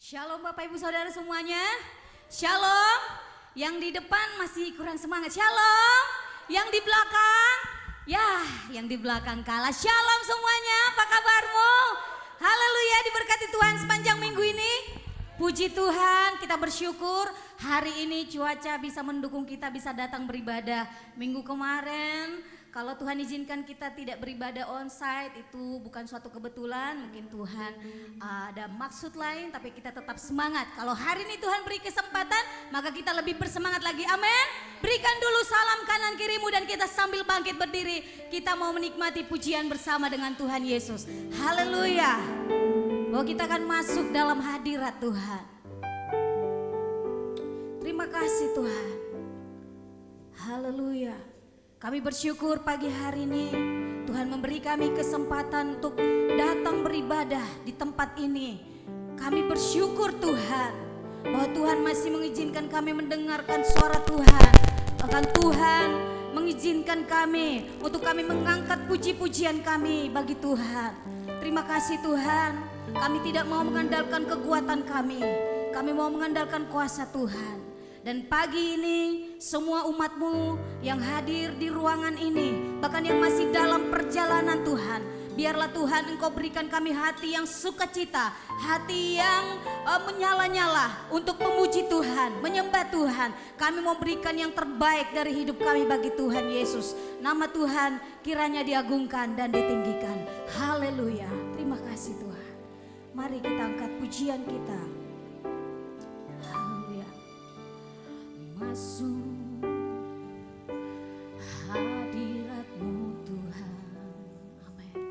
Shalom Bapak Ibu Saudara semuanya. Shalom. Yang di depan masih kurang semangat. Shalom. Yang di belakang, yang di belakang kalah. Shalom semuanya. Apa kabarmu? Haleluya, diberkati Tuhan sepanjang minggu ini. Puji Tuhan, kita bersyukur hari ini cuaca bisa mendukung kita bisa datang beribadah. Minggu kemarin kalau Tuhan izinkan kita tidak beribadah onsite itu bukan suatu kebetulan, mungkin Tuhan ada maksud lain, tapi kita tetap semangat. Kalau hari ini Tuhan beri kesempatan, maka kita lebih bersemangat lagi. Amin. Berikan dulu salam kanan kirimu dan kita sambil bangkit berdiri, kita mau menikmati pujian bersama dengan Tuhan Yesus. Haleluya. Bahwa kita akan masuk dalam hadirat Tuhan. Terima kasih Tuhan. Haleluya. Kami bersyukur pagi hari ini Tuhan memberi kami kesempatan untuk datang beribadah di tempat ini. Kami bersyukur Tuhan bahwa Tuhan masih mengizinkan kami mendengarkan suara Tuhan. Bahkan Tuhan mengizinkan kami untuk kami mengangkat puji-pujian kami bagi Tuhan. Terima kasih Tuhan. Kami tidak mau mengandalkan kekuatan kami. Kami mau mengandalkan kuasa Tuhan. Dan pagi ini semua umatmu yang hadir di ruangan ini, bahkan yang masih dalam perjalanan Tuhan, biarlah Tuhan Engkau berikan kami hati yang sukacita, hati yang menyala-nyala untuk memuji Tuhan, menyembah Tuhan. Kami mau berikan yang terbaik dari hidup kami bagi Tuhan Yesus. Nama Tuhan kiranya diagungkan dan ditinggikan. Haleluya. Terima kasih Tuhan. Mari kita angkat pujian kita. Masuk hadirat-Mu Tuhan, amin.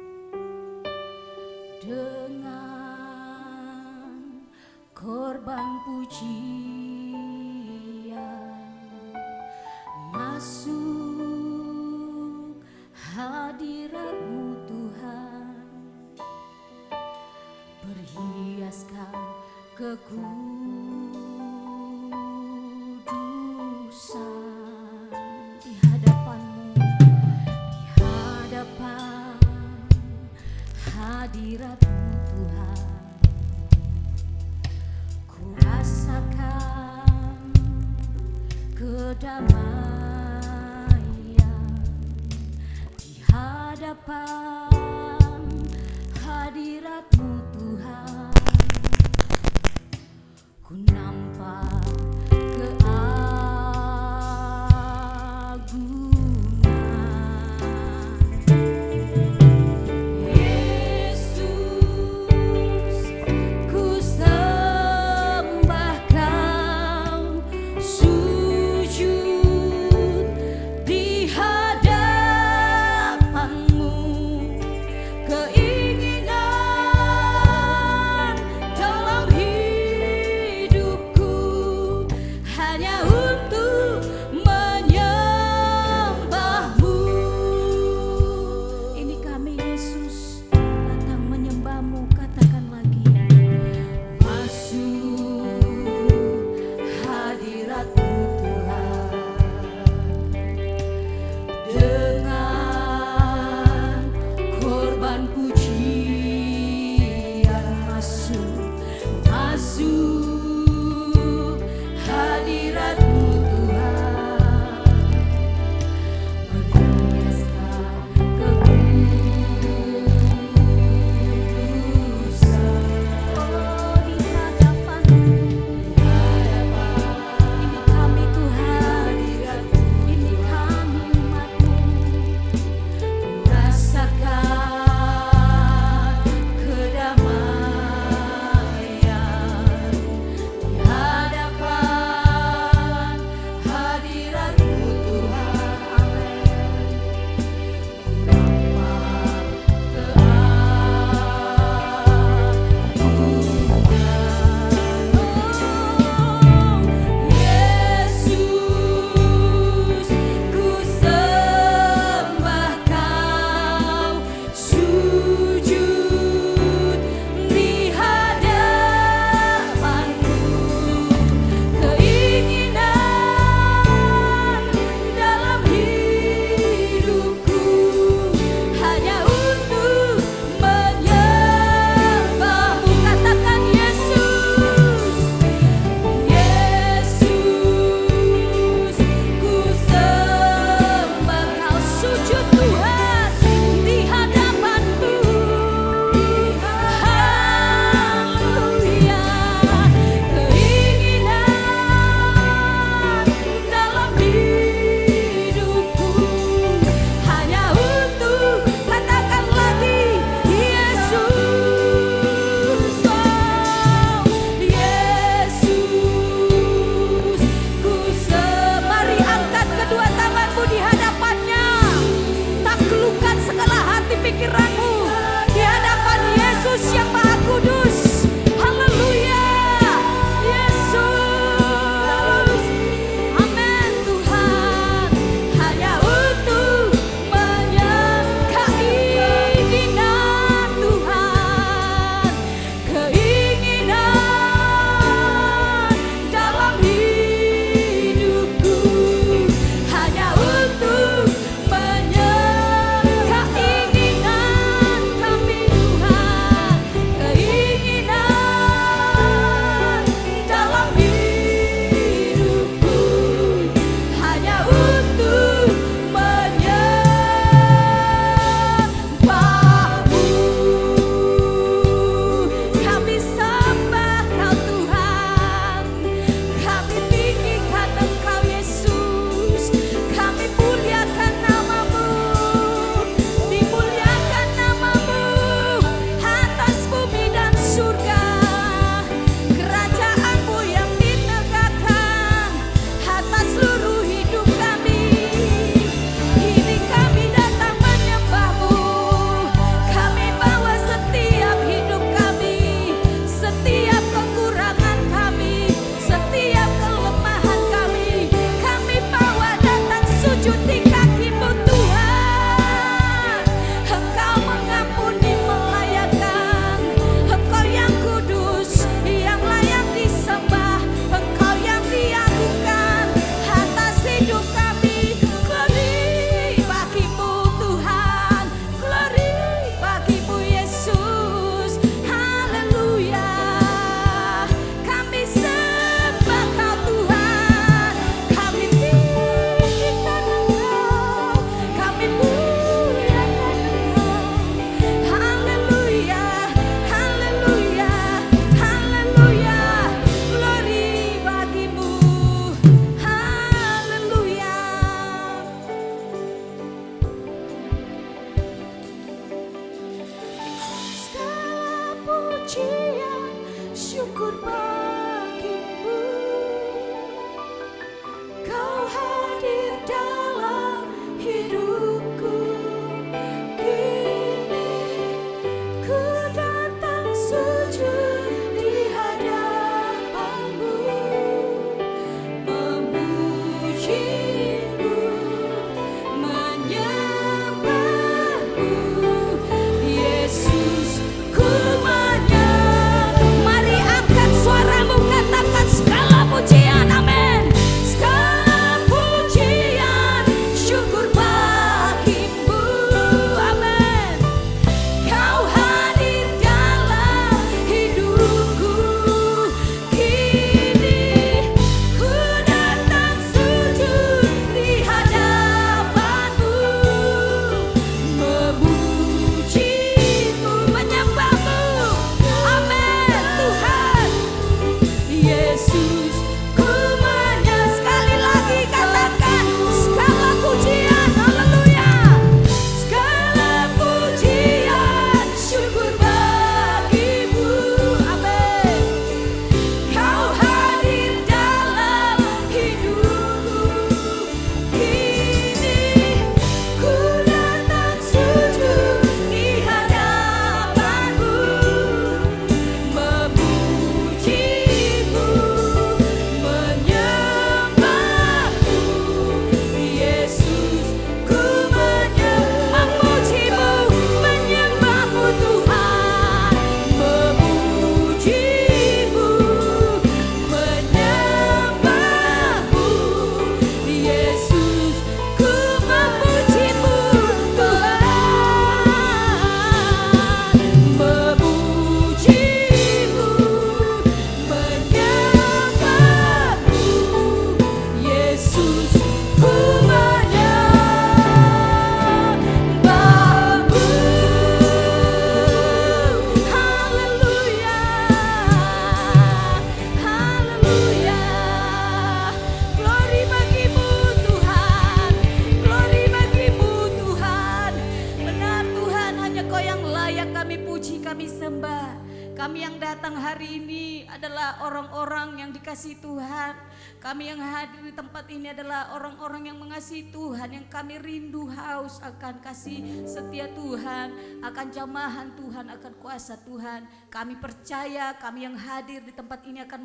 Dengan korban pujian, masuk hadirat-Mu Tuhan, berhiaskan di hadapan-Mu, di hadapan hadirat-Mu Tuhan, ku rasakan kedamaian di hadapan hadirat-Mu Tuhan, ku nampak keinginan syukur bagimu. Kau hadir dalam hidupku. Kini ku datang sujud di hadapanmu, memujimu, menyembahmu, Yesus ku menyembah. Mari angkat suaramu, katakan segala pujian, amin. Segala pujian, syukur bagimu, amin. Kau hadir dalam hidupku. Kini ku datang sujud di hadapanmu, memujimu, menyembahmu, amin Tuhan. Yesus ku menyembah. Sekali lagi katakan segala pujian, haleluya. Segala pujian, syukur bagimu, amin. Kau hadir dalam hidupku. Kini ku datang sujud di hadapanmu, memujimu, menyembahmu, Yesus ku menyembah. Memujimu, menyembahmu Tuhan, memujimu, menyembahmu, Yesus ku memujimu Tuhan, memujimu, menyembahmu, Yesus ku menyembahmu. Haleluya, haleluya. Glory bagimu Tuhan, glory bagimu Tuhan. Benar Tuhan, hanya Kau yang layak kami puji, kami sembah. Kami yang datang hari ini adalah orang-orang yang dikasihi Tuhan. Kami yang hadir di tempat ini adalah orang-orang yang mengasihi Tuhan, yang kami rindu haus akan kasih setia Tuhan, akan jamahan Tuhan, akan kuasa Tuhan. Kami percaya kami yang hadir di tempat ini akan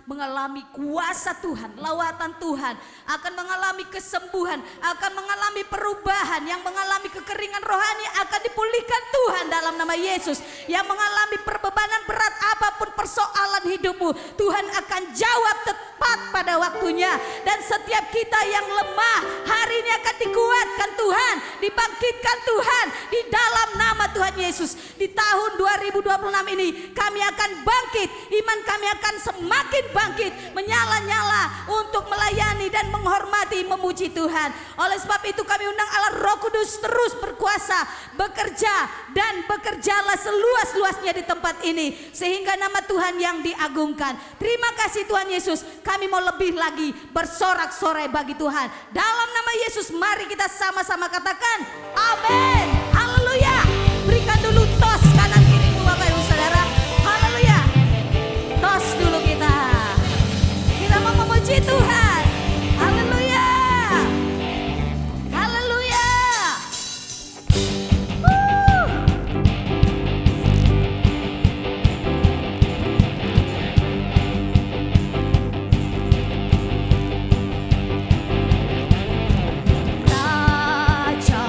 mengalami kuasa Tuhan, lawatan Tuhan, akan mengalami kesembuhan, akan mengalami perubahan, yang mengalami kekeringan rohani akan dipulihkan Tuhan dalam nama Yesus. Yang mengalami perbebanan berat apapun persoalan hidupmu, Tuhan akan jawab tepat pada waktunya. Dan setiap kita yang lemah hari ini akan dikuatkan Tuhan, dibangkitkan Tuhan di dalam nama Tuhan Yesus. Di tahun 2026 ini kami akan bangkit, iman kami akan semakin bangkit, menyala-nyala untuk melayani dan menghormati, memuji Tuhan. Oleh sebab itu kami undang Allah Roh Kudus terus berkuasa, bekerja, dan bekerjalah seluas-luasnya di tempat ini, sehingga nama Tuhan yang diagungkan. Terima kasih Tuhan Yesus, kami mau lebih lagi bersorak-sorai bagi Tuhan. Dalam nama Yesus mari kita sama-sama katakan amin. Haleluya. Berikan dulu tos kanan kirimu Bapak Ibu Saudara. Haleluya. Tos dulu kita. Kita mau memuji Tuhan. Haleluya. Haleluya. Raja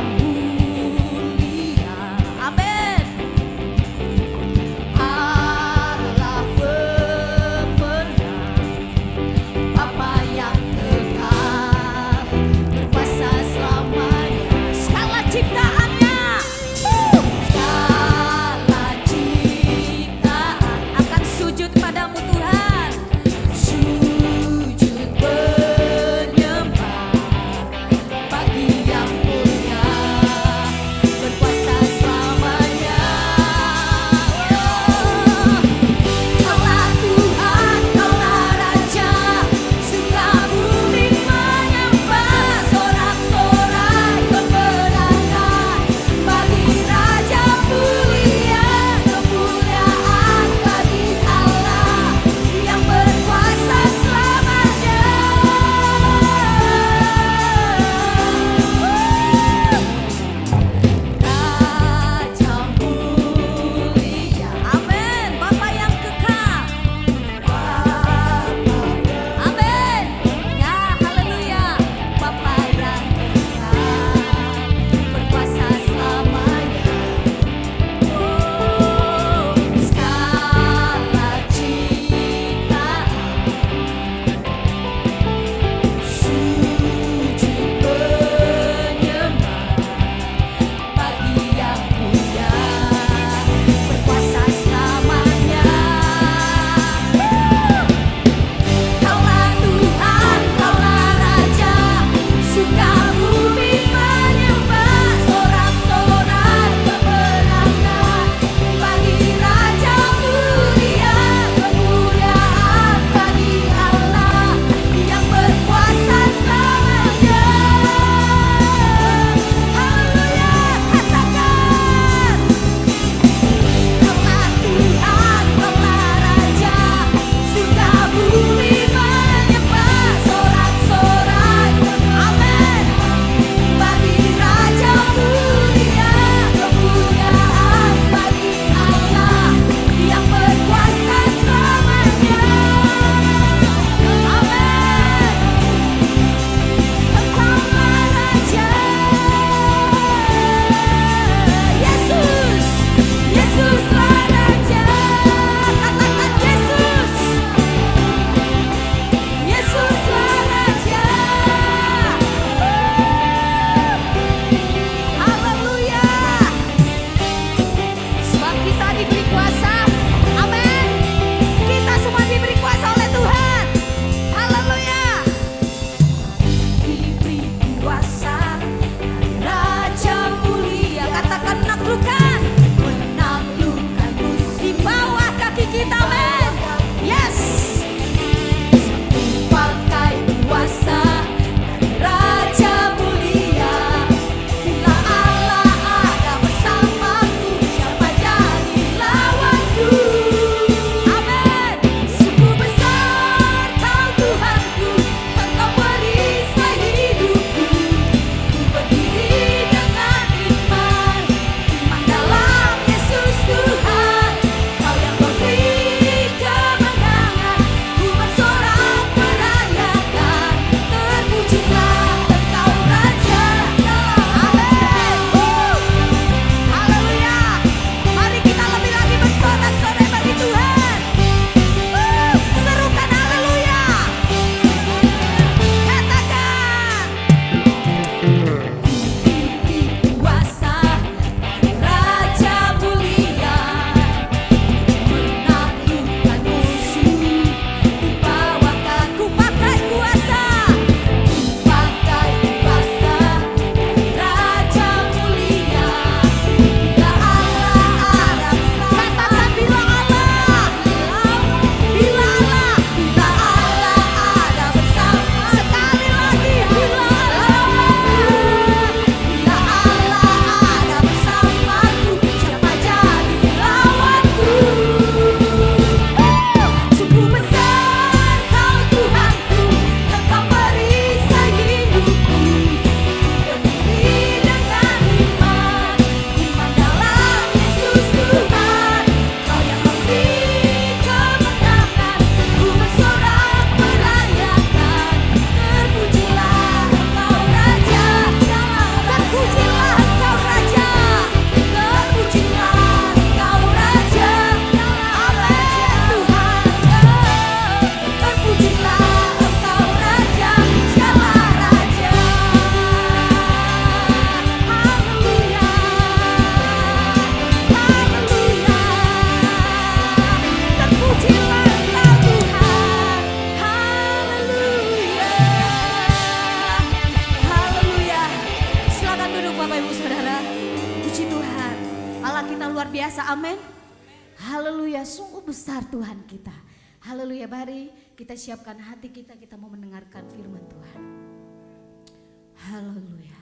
besar Tuhan kita. Haleluya, mari kita siapkan hati kita, kita mau mendengarkan firman Tuhan. Haleluya.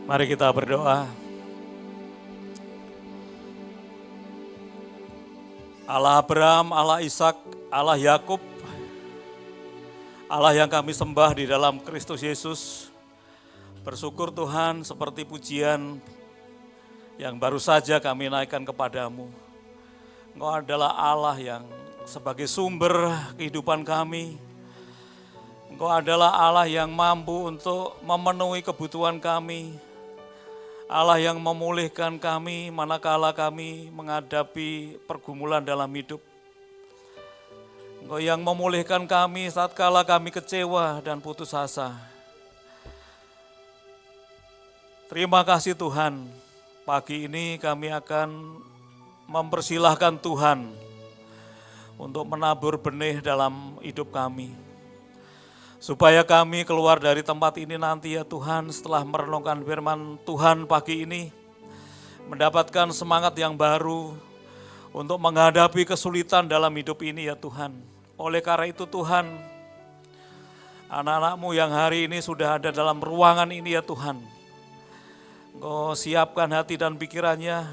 Mari kita berdoa. Allah Abraham, Allah Ishak, Allah Yakub, Allah yang kami sembah di dalam Kristus Yesus. Bersyukur Tuhan seperti pujian yang baru saja kami naikkan kepadamu. Engkau adalah Allah yang sebagai sumber kehidupan kami. Engkau adalah Allah yang mampu untuk memenuhi kebutuhan kami. Allah yang memulihkan kami manakala kami menghadapi pergumulan dalam hidup. Engkau yang memulihkan kami saat kala kami kecewa dan putus asa. Terima kasih Tuhan, pagi ini kami akan mempersilahkan Tuhan untuk menabur benih dalam hidup kami. Supaya kami keluar dari tempat ini nanti ya Tuhan, setelah merenungkan firman Tuhan pagi ini, mendapatkan semangat yang baru untuk menghadapi kesulitan dalam hidup ini ya Tuhan. Oleh karena itu Tuhan, anak-anak-Mu yang hari ini sudah ada dalam ruangan ini ya Tuhan, Engkau siapkan hati dan pikirannya,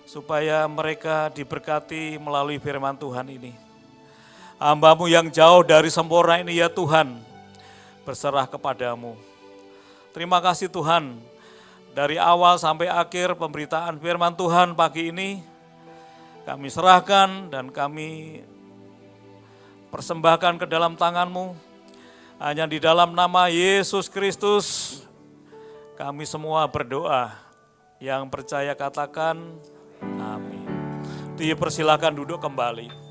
supaya mereka diberkati melalui firman Tuhan ini. Hamba-Mu yang jauh dari sempurna ini ya Tuhan, berserah kepadamu. Terima kasih Tuhan, dari awal sampai akhir pemberitaan firman Tuhan pagi ini, kami serahkan dan kami persembahkan ke dalam tangan-Mu. Hanya di dalam nama Yesus Kristus, kami semua berdoa. Yang percaya katakan, amin. Dipersilakan duduk kembali.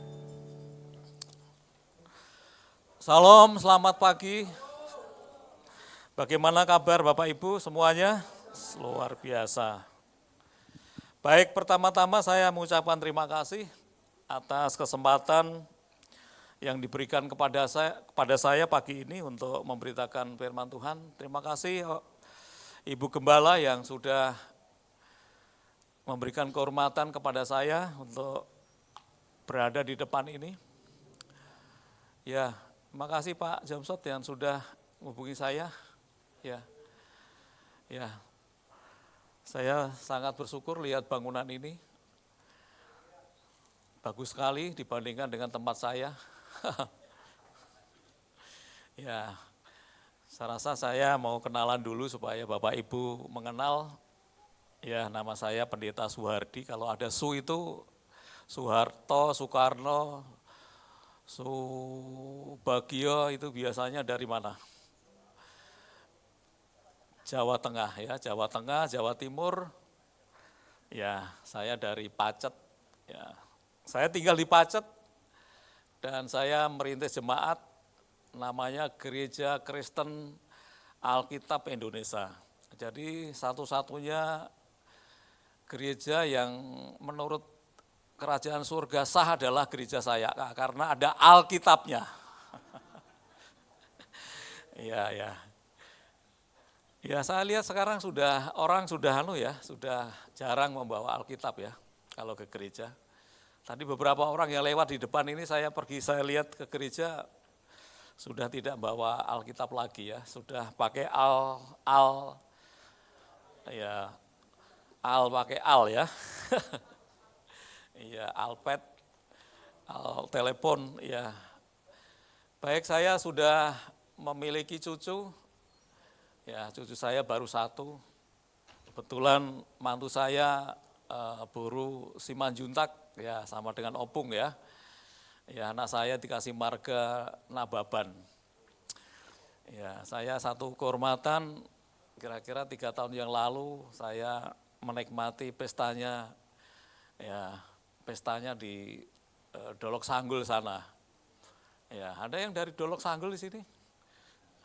Salam, selamat pagi. Bagaimana kabar Bapak Ibu semuanya? Luar biasa. Baik, pertama-tama saya mengucapkan terima kasih atas kesempatan yang diberikan kepada saya pagi ini untuk memberitakan firman Tuhan. Terima kasih Ibu Gembala yang sudah memberikan kehormatan kepada saya untuk berada di depan ini. Ya, terima kasih Pak Jamsot yang sudah menghubungi saya. Ya, saya sangat bersyukur lihat bangunan ini. Bagus sekali dibandingkan dengan tempat saya. Ya, saya rasa saya mau kenalan dulu supaya Bapak Ibu mengenal. Ya, nama saya Pendeta Suhardi. Kalau ada Su itu Soeharto, Soekarno, Subagio itu biasanya dari mana? Jawa Tengah ya, Jawa Tengah, Jawa Timur. Ya, saya dari Pacet. Ya, saya tinggal di Pacet dan saya merintis jemaat namanya Gereja Kristen Alkitab Indonesia. Jadi satu-satunya gereja yang menurut Kerajaan surga sah adalah gereja saya, karena ada Alkitabnya. Ya, saya lihat sekarang orang sudah jarang membawa Alkitab ya, kalau ke gereja. Tadi beberapa orang yang lewat di depan ini saya lihat ke gereja, sudah tidak bawa Alkitab lagi ya, sudah pakai pakai al ya. Iya, iPad, telepon, ya. Baik, saya sudah memiliki cucu, ya cucu saya baru 1. Kebetulan mantu saya Buru Simanjuntak, ya sama dengan Opung ya. Ya, anak saya dikasih marga Nababan. Ya, saya satu kehormatan, kira-kira 3 tahun yang lalu saya menikmati pestanya, ya. Pestanya di Dolok Sanggul sana. Ya, ada yang dari Dolok Sanggul di sini?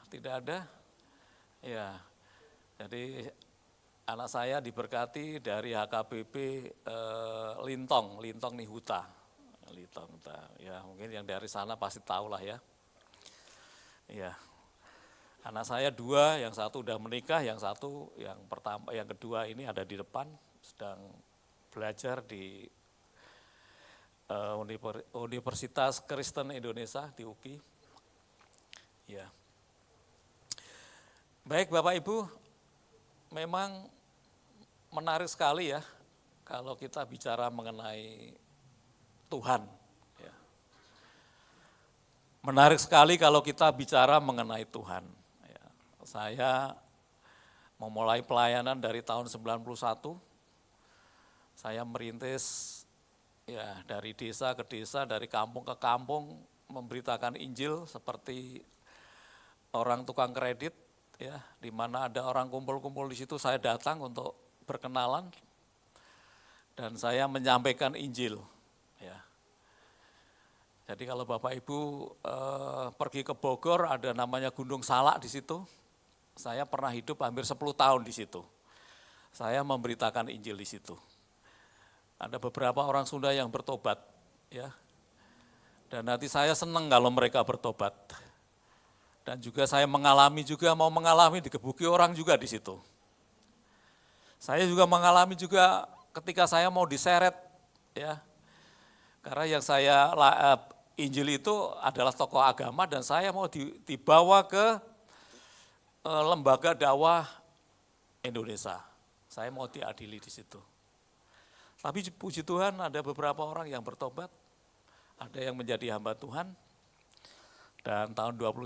Tidak ada. Ya, jadi anak saya diberkati dari HKBP Lintong Nihuta. Ya, mungkin yang dari sana pasti tahu lah ya. Ya, anak saya 2, yang satu udah menikah, yang kedua ini ada di depan, sedang belajar di Universitas Kristen Indonesia di UPI. Ya. Baik Bapak Ibu, memang menarik sekali ya kalau kita bicara mengenai Tuhan. Ya. Menarik sekali kalau kita bicara mengenai Tuhan. Ya. Saya memulai pelayanan dari tahun 91, saya merintis ya dari desa ke desa, dari kampung ke kampung, memberitakan Injil seperti orang tukang kredit, ya, di mana ada orang kumpul-kumpul di situ, saya datang untuk berkenalan dan saya menyampaikan Injil. Ya. Jadi kalau Bapak Ibu pergi ke Bogor, ada namanya Gunung Salak di situ. Saya pernah hidup hampir 10 tahun di situ. Saya memberitakan Injil di situ. Ada beberapa orang Sunda yang bertobat, ya. Dan nanti saya senang kalau mereka bertobat. Dan juga saya mau mengalami digebuki orang juga di situ. Saya juga mengalami juga ketika saya mau diseret, ya. Karena yang saya Injil itu adalah tokoh agama dan saya mau dibawa ke lembaga dakwah Indonesia. Saya mau diadili di situ. Tapi puji Tuhan ada beberapa orang yang bertobat, ada yang menjadi hamba Tuhan. Dan tahun 2000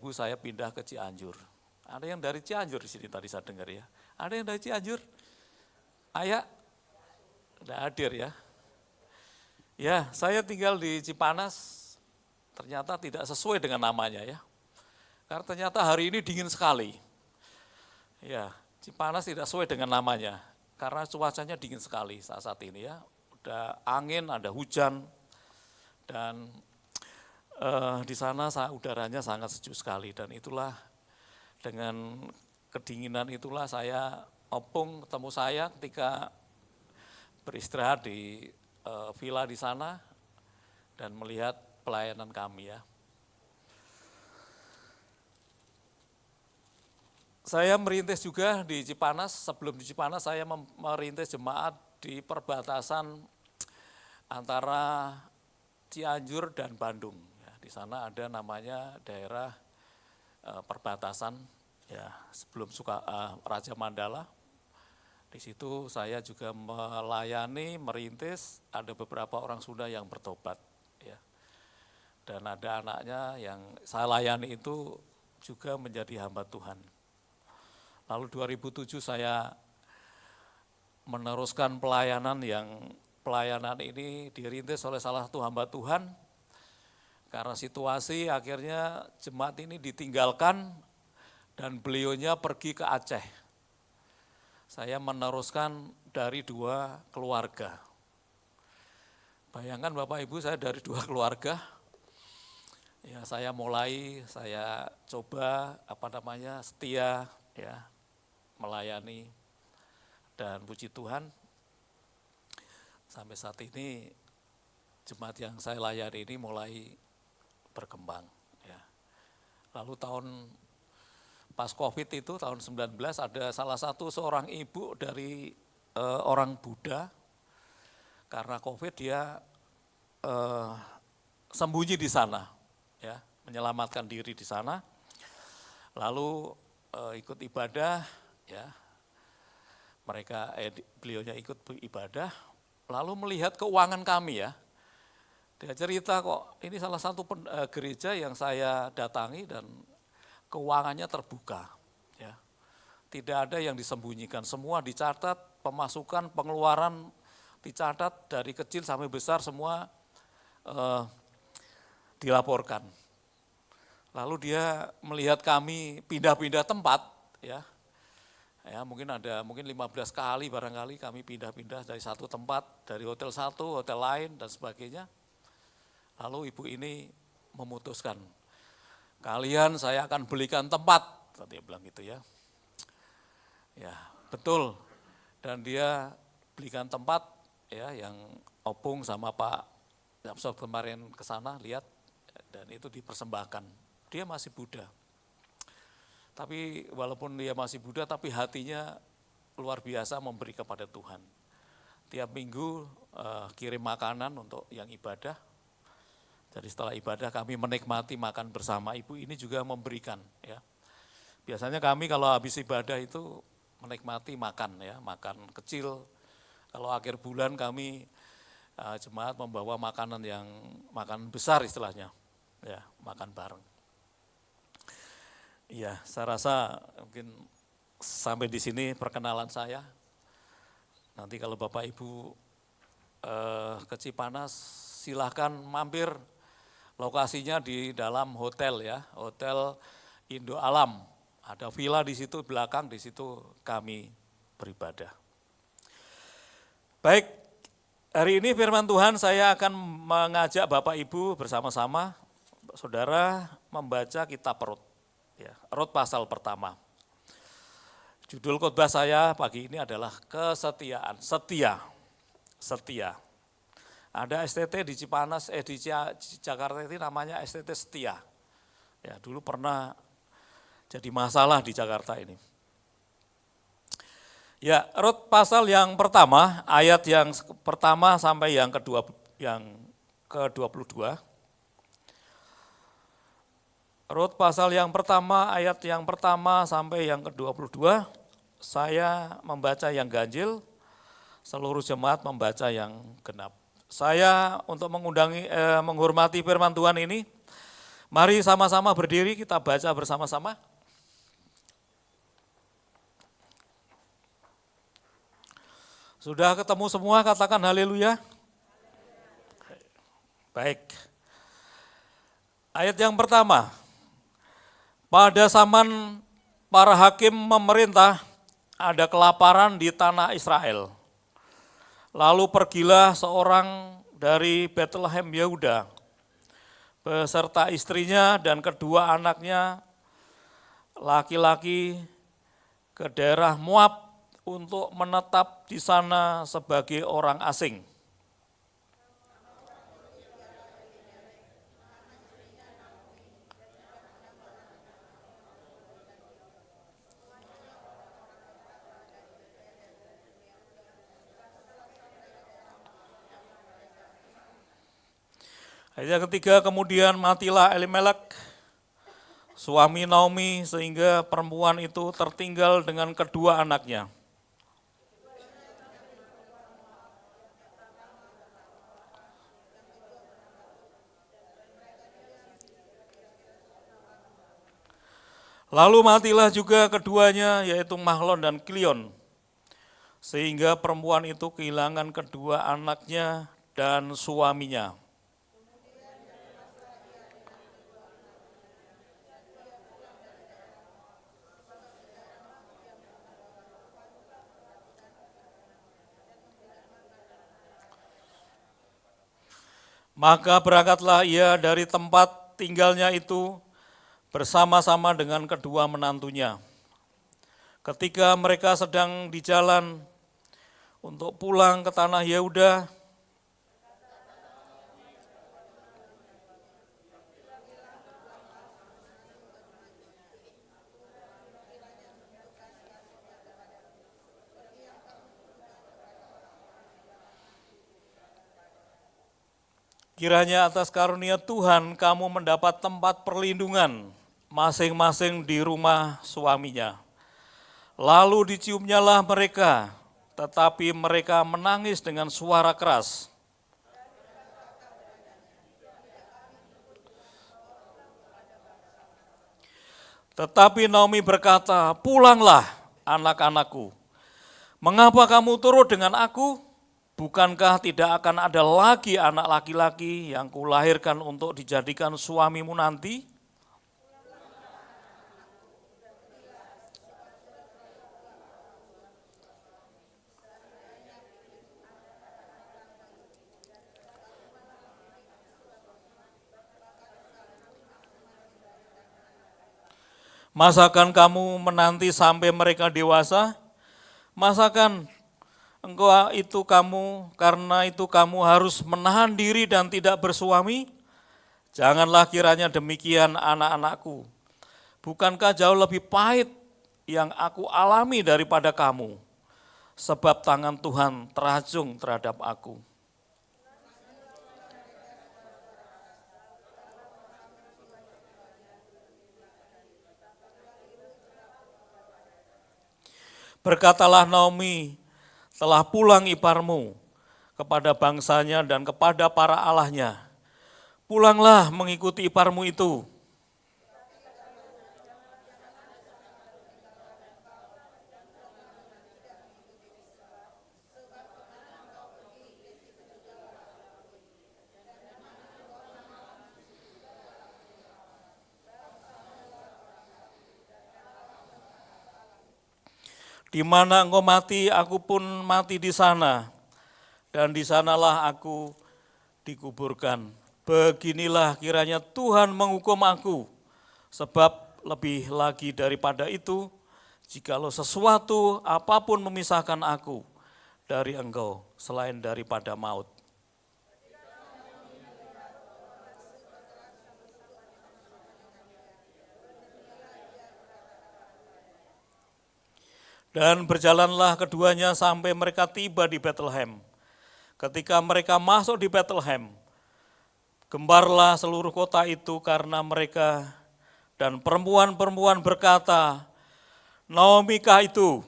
saya pindah ke Cianjur. Ada yang dari Cianjur di sini tadi saya dengar ya. Ada yang dari Cianjur? Ayah? Udah hadir ya. Ya, saya tinggal di Cipanas, ternyata tidak sesuai dengan namanya ya. Karena ternyata hari ini dingin sekali. Ya, Cipanas tidak sesuai dengan namanya, karena cuacanya dingin sekali saat ini ya. Udah angin, ada hujan, dan di sana udaranya sangat sejuk sekali. Dan itulah dengan kedinginan itulah saya opung ketemu saya ketika beristirahat di villa di sana dan melihat pelayanan kami ya. Saya merintis juga di Cipanas, sebelum di Cipanas saya merintis jemaat di perbatasan antara Cianjur dan Bandung. Ya, di sana ada namanya daerah perbatasan ya sebelum Raja Mandala. Di situ saya juga melayani, merintis, ada beberapa orang Sunda yang bertobat. Ya. Dan ada anaknya yang saya layani itu juga menjadi hamba Tuhan. Lalu 2007 saya meneruskan pelayanan ini dirintis oleh salah satu hamba Tuhan. Karena situasi akhirnya jemaat ini ditinggalkan dan beliaunya pergi ke Aceh. Saya meneruskan dari 2 keluarga. Bayangkan Bapak Ibu, saya dari 2 keluarga. Ya, saya coba setia ya melayani, dan puji Tuhan sampai saat ini jemaat yang saya layani ini mulai berkembang ya. Lalu pas Covid itu tahun 19 ada seorang ibu dari orang Buddha, karena Covid dia sembunyi di sana ya, menyelamatkan diri di sana. Lalu ikut ibadah ya. Beliaunya ikut ibadah, lalu melihat keuangan kami ya. Dia cerita kok ini salah satu gereja yang saya datangi dan keuangannya terbuka, ya. Tidak ada yang disembunyikan, semua dicatat, pemasukan, pengeluaran dicatat dari kecil sampai besar semua dilaporkan. Lalu dia melihat kami pindah-pindah tempat, ya. Ya mungkin 15 kali barangkali kami pindah-pindah dari satu tempat, dari hotel satu, hotel lain dan sebagainya. Lalu ibu ini memutuskan, kalian saya akan belikan tempat, dia bilang gitu ya. Ya betul, dan dia belikan tempat ya yang opung sama Pak Damsor kemarin ke sana lihat, dan itu dipersembahkan. Dia masih Buddha, tapi walaupun dia masih Buddha tapi hatinya luar biasa memberi kepada Tuhan. Tiap minggu kirim makanan untuk yang ibadah. Jadi setelah ibadah kami menikmati makan bersama. Ibu ini juga memberikan ya. Biasanya kami kalau habis ibadah itu menikmati makan ya, makan kecil. Kalau akhir bulan kami jemaat membawa makanan besar istilahnya, ya makan bareng. Iya, saya rasa mungkin sampai di sini perkenalan saya. Nanti kalau Bapak Ibu ke Cipanas, silahkan mampir, lokasinya di dalam hotel ya, Hotel Indo Alam. Ada villa di situ belakang, di situ kami beribadah. Baik, hari ini firman Tuhan saya akan mengajak Bapak Ibu bersama-sama, saudara membaca kitab Rut, ya, Rut pasal pertama. Judul khotbah saya pagi ini adalah kesetiaan, setia. Ada STT di Cipanas, di Jakarta ini namanya STT Setia. Ya, dulu pernah jadi masalah di Jakarta ini. Ya, Rut pasal yang pertama, ayat yang pertama sampai yang ke-22. Rut pasal yang pertama, ayat yang pertama sampai yang ke-22. Saya membaca yang ganjil, seluruh jemaat membaca yang genap. Saya untuk menghormati firman Tuhan ini, mari sama-sama berdiri kita baca bersama-sama. Sudah ketemu semua, katakan haleluya. Baik. Ayat yang pertama, pada zaman para hakim memerintah, ada kelaparan di tanah Israel. Lalu pergilah seorang dari Bethlehem Yehuda beserta istrinya dan kedua anaknya laki-laki ke daerah Moab untuk menetap di sana sebagai orang asing. Ayat yang ketiga, kemudian matilah Elimelek, suami Naomi, sehingga perempuan itu tertinggal dengan kedua anaknya. Lalu matilah juga keduanya, yaitu Mahlon dan Kilion, sehingga perempuan itu kehilangan kedua anaknya dan suaminya. Maka berangkatlah ia dari tempat tinggalnya itu bersama-sama dengan kedua menantunya. Ketika mereka sedang di jalan untuk pulang ke tanah Yehuda, kiranya atas karunia Tuhan kamu mendapat tempat perlindungan masing-masing di rumah suaminya. Lalu diciumnyalah mereka, tetapi mereka menangis dengan suara keras. Tetapi Naomi berkata, pulanglah anak-anakku. Mengapa kamu turut dengan aku? Bukankah tidak akan ada lagi anak laki-laki yang kulahirkan untuk dijadikan suamimu nanti? Masakan kamu menanti sampai mereka dewasa? Masakan karena itu kamu harus menahan diri dan tidak bersuami? Janganlah kiranya demikian anak-anakku. Bukankah jauh lebih pahit yang aku alami daripada kamu? Sebab tangan Tuhan terajung terhadap aku. Berkatalah Naomi, telah pulang iparmu kepada bangsanya dan kepada para allahnya. Pulanglah mengikuti iparmu itu. Di mana engkau mati, aku pun mati di sana, dan di sanalah aku dikuburkan. Beginilah kiranya Tuhan menghukum aku, sebab lebih lagi daripada itu, jikalau sesuatu apapun memisahkan aku dari engkau, selain daripada maut. Dan berjalanlah keduanya sampai mereka tiba di Bethlehem. Ketika mereka masuk di Bethlehem, gembarlah seluruh kota itu karena mereka, dan perempuan-perempuan berkata, Naomi kah itu?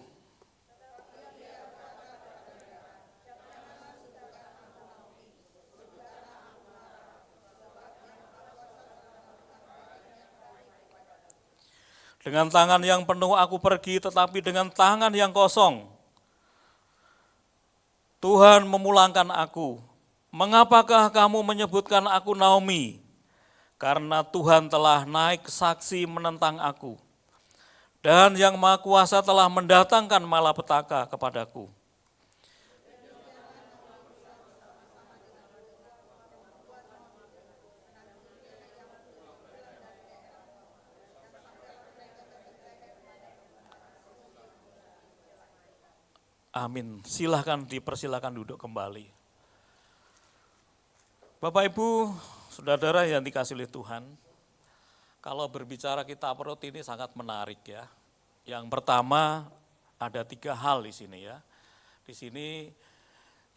Dengan tangan yang penuh aku pergi, tetapi dengan tangan yang kosong Tuhan memulangkan aku. Mengapakah kamu menyebutkan aku Naomi? Karena Tuhan telah naik saksi menentang aku. Dan yang Maha Kuasa telah mendatangkan malapetaka kepadaku. Amin. Silahkan dipersilahkan duduk kembali. Bapak Ibu, saudara yang dikasihi oleh Tuhan, kalau berbicara kitab Rut ini sangat menarik ya. Yang pertama ada 3 hal di sini ya. Di sini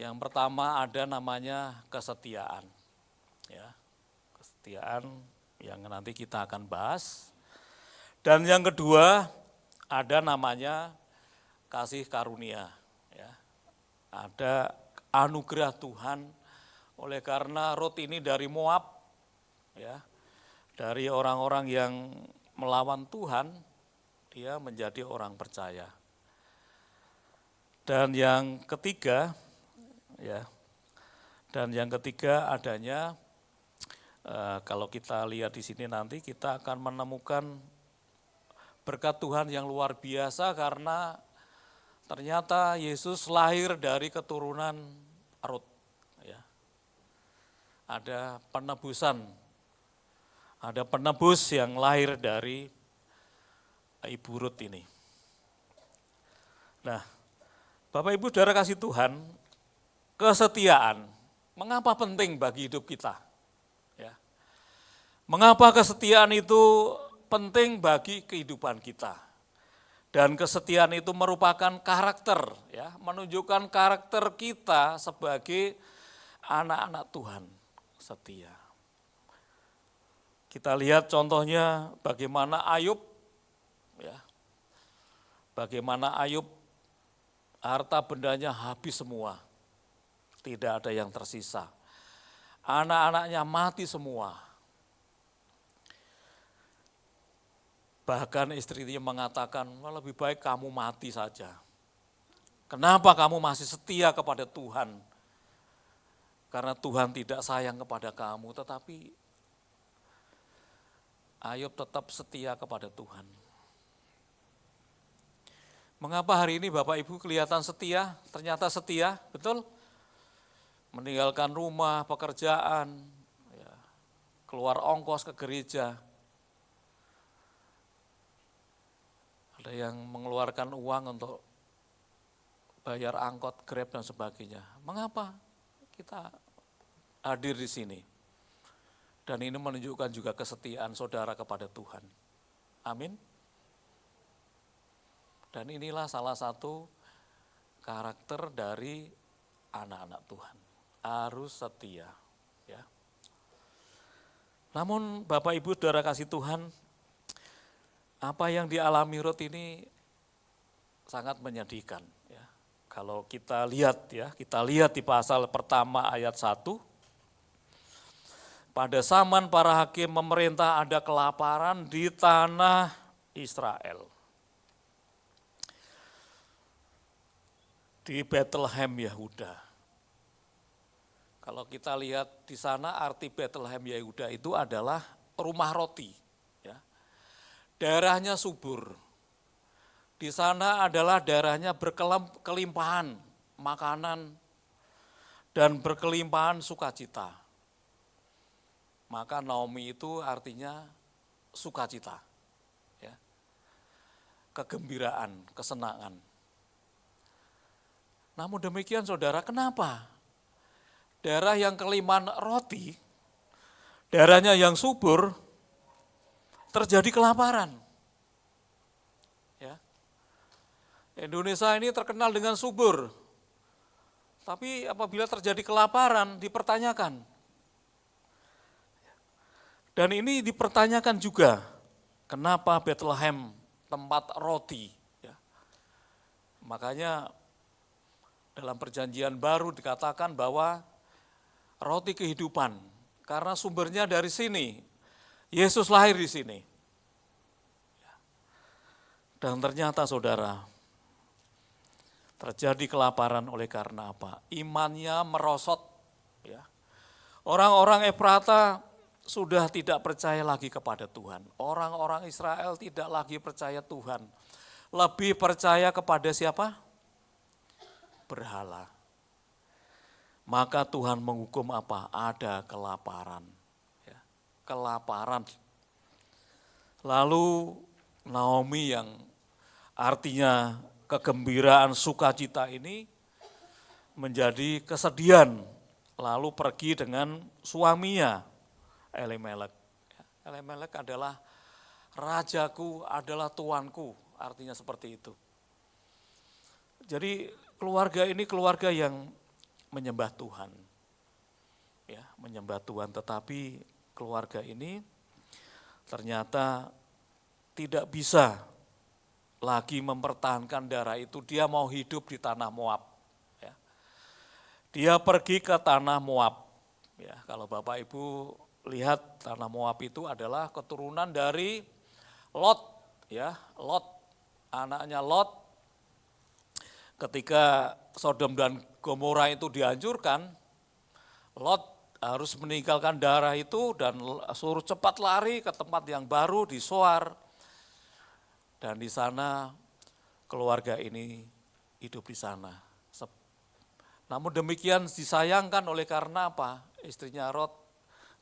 yang pertama ada namanya kesetiaan. Ya, kesetiaan yang nanti kita akan bahas. Dan yang kedua ada namanya kasih karunia. Ya, ada anugerah Tuhan oleh karena Rut ini dari Moab, ya, dari orang-orang yang melawan Tuhan, dia menjadi orang percaya. Dan yang ketiga, ya, adanya kalau kita lihat di sini nanti kita akan menemukan berkat Tuhan yang luar biasa karena ternyata Yesus lahir dari keturunan Rut. Ya. Ada penebus yang lahir dari Ibu Rut ini. Nah, Bapak Ibu saudara kasih Tuhan, kesetiaan, mengapa penting bagi hidup kita? Ya. Mengapa kesetiaan itu penting bagi kehidupan kita? Dan kesetiaan itu merupakan karakter, ya, menunjukkan karakter kita sebagai anak-anak Tuhan setia. Kita lihat contohnya bagaimana Ayub, ya, bagaimana Ayub harta bendanya habis semua, tidak ada yang tersisa. Anak-anaknya mati semua. Bahkan istrinya mengatakan, lebih baik kamu mati saja. Kenapa kamu masih setia kepada Tuhan? Karena Tuhan tidak sayang kepada kamu, tetapi Ayub tetap setia kepada Tuhan. Mengapa hari ini Bapak Ibu kelihatan setia? Ternyata setia, betul? Meninggalkan rumah, pekerjaan, ya, keluar ongkos ke gereja. Ada yang mengeluarkan uang untuk bayar angkot, Grab dan sebagainya. Mengapa kita hadir di sini? Dan ini menunjukkan juga kesetiaan saudara kepada Tuhan. Amin. Dan inilah salah satu karakter dari anak-anak Tuhan. Harus setia. Ya. Namun Bapak Ibu saudara kasih Tuhan, apa yang dialami Rut ini sangat menyedihkan ya. Kalau kita lihat di pasal pertama ayat 1, pada zaman para hakim memerintah ada kelaparan di tanah Israel. Di Bethlehem Yehuda. Kalau kita lihat di sana arti Bethlehem Yehuda itu adalah rumah roti. Ya. Daerahnya subur. Di sana adalah daerahnya berkelimpahan makanan dan berkelimpahan sukacita. Maka Naomi itu artinya sukacita. Ya. Kegembiraan, kesenangan. Namun demikian saudara, kenapa? Daerah yang kelimpahan roti, daerahnya yang subur, terjadi kelaparan. Ya. Indonesia ini terkenal dengan subur, tapi apabila terjadi kelaparan dipertanyakan. Dan ini dipertanyakan juga, kenapa Bethlehem tempat roti? Ya. Makanya dalam perjanjian baru dikatakan bahwa roti kehidupan, karena sumbernya dari sini. Yesus lahir di sini. Dan ternyata saudara, terjadi kelaparan oleh karena apa? Imannya merosot. Ya. Orang-orang Efrata sudah tidak percaya lagi kepada Tuhan. Orang-orang Israel tidak lagi percaya Tuhan. Lebih percaya kepada siapa? Berhala. Maka Tuhan menghukum apa? Ada kelaparan. Ya, kelaparan. Lalu Naomi yang artinya kegembiraan sukacita ini menjadi kesedihan. Lalu pergi dengan suaminya Elimelek. Elimelek adalah rajaku, adalah tuanku. Artinya seperti itu. Jadi keluarga ini keluarga yang menyembah Tuhan. Ya, menyembah Tuhan, tetapi keluarga ini ternyata tidak bisa lagi mempertahankan darah itu. Dia mau hidup di tanah Moab. Ya. Dia pergi ke tanah Moab. Ya, kalau Bapak Ibu lihat, tanah Moab itu adalah keturunan dari Lot. Ya, Lot, anaknya Lot. Ketika Sodom dan Gomora itu dihancurkan, Lot harus meninggalkan daerah itu dan suruh cepat lari ke tempat yang baru di Soar. Dan di sana keluarga ini hidup di sana. Namun demikian disayangkan oleh karena apa? Istrinya Lot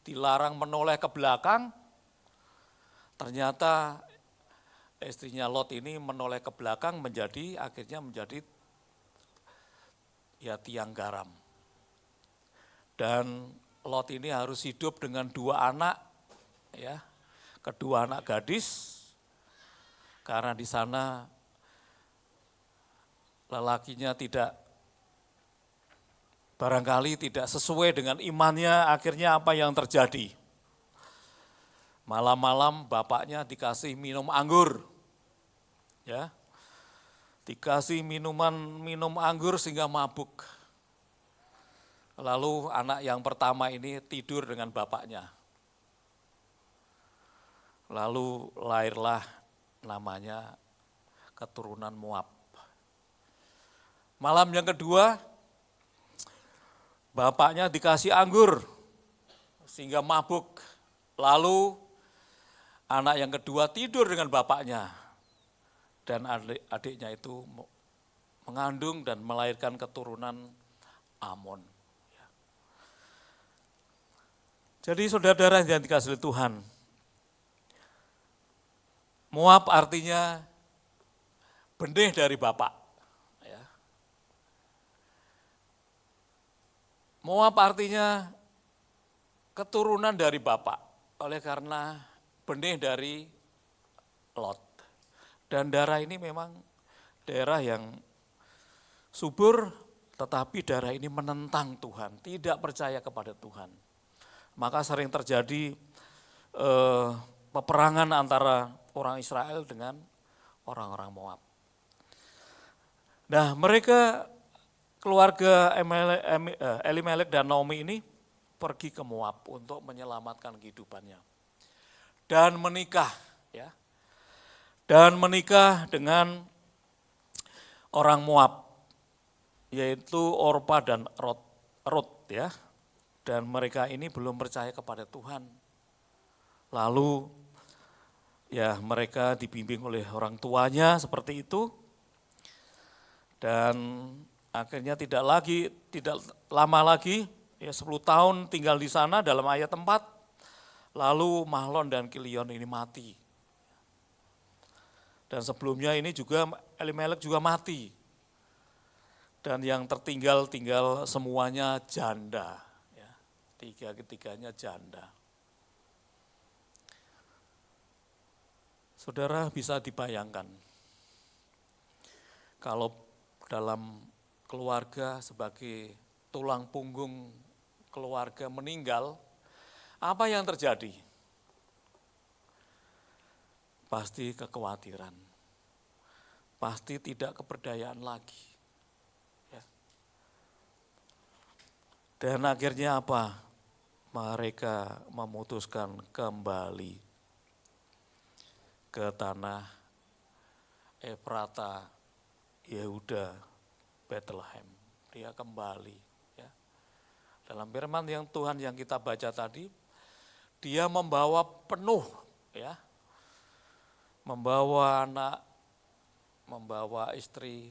dilarang menoleh ke belakang. Ternyata istrinya Lot ini menoleh ke belakang akhirnya menjadi ya tiang garam. Dan Lot ini harus hidup dengan dua anak, ya, kedua anak gadis, karena di sana lelakinya barangkali tidak sesuai dengan imannya. Akhirnya apa yang terjadi? Malam-malam bapaknya dikasih minum anggur, ya. Dikasih minum anggur sehingga mabuk. Lalu anak yang pertama ini tidur dengan bapaknya. Lalu lahirlah namanya keturunan Moab. Malam yang kedua, bapaknya dikasih anggur sehingga mabuk. Lalu anak yang kedua tidur dengan bapaknya. Dan adiknya itu mengandung dan melahirkan keturunan Amon. Jadi saudara-saudara yang dikasihi Tuhan, Moab artinya benih dari bapak. Ya. Moab artinya keturunan dari bapak, oleh karena benih dari Lot. Dan daerah ini memang daerah yang subur, tetapi daerah ini menentang Tuhan, tidak percaya kepada Tuhan. Maka sering terjadi peperangan antara orang Israel dengan orang-orang Moab. Nah, mereka keluarga Elimelek dan Naomi ini pergi ke Moab untuk menyelamatkan kehidupannya. Dan menikah, ya. Dan menikah dengan orang Moab, yaitu Orpa dan Rut, ya. Dan mereka ini belum percaya kepada Tuhan. Lalu ya mereka dibimbing oleh orang tuanya seperti itu. Dan akhirnya tidak lama lagi, ya 10 tahun tinggal di sana dalam ayat 4, lalu Mahlon dan Kilion ini mati. Dan sebelumnya ini juga Elimelek juga mati. Dan yang tinggal semuanya janda, ya. Tiga-tiganya janda. Saudara bisa dibayangkan, kalau dalam keluarga sebagai tulang punggung keluarga meninggal, apa yang terjadi? Pasti kekhawatiran, pasti tidak keberdayaan lagi. Ya. Dan akhirnya apa? Mereka memutuskan kembali ke tanah Efrata, Yehuda, Bethlehem. Dia kembali, ya. Dalam firman yang Tuhan yang kita baca tadi, dia membawa penuh, ya. Membawa anak, membawa istri,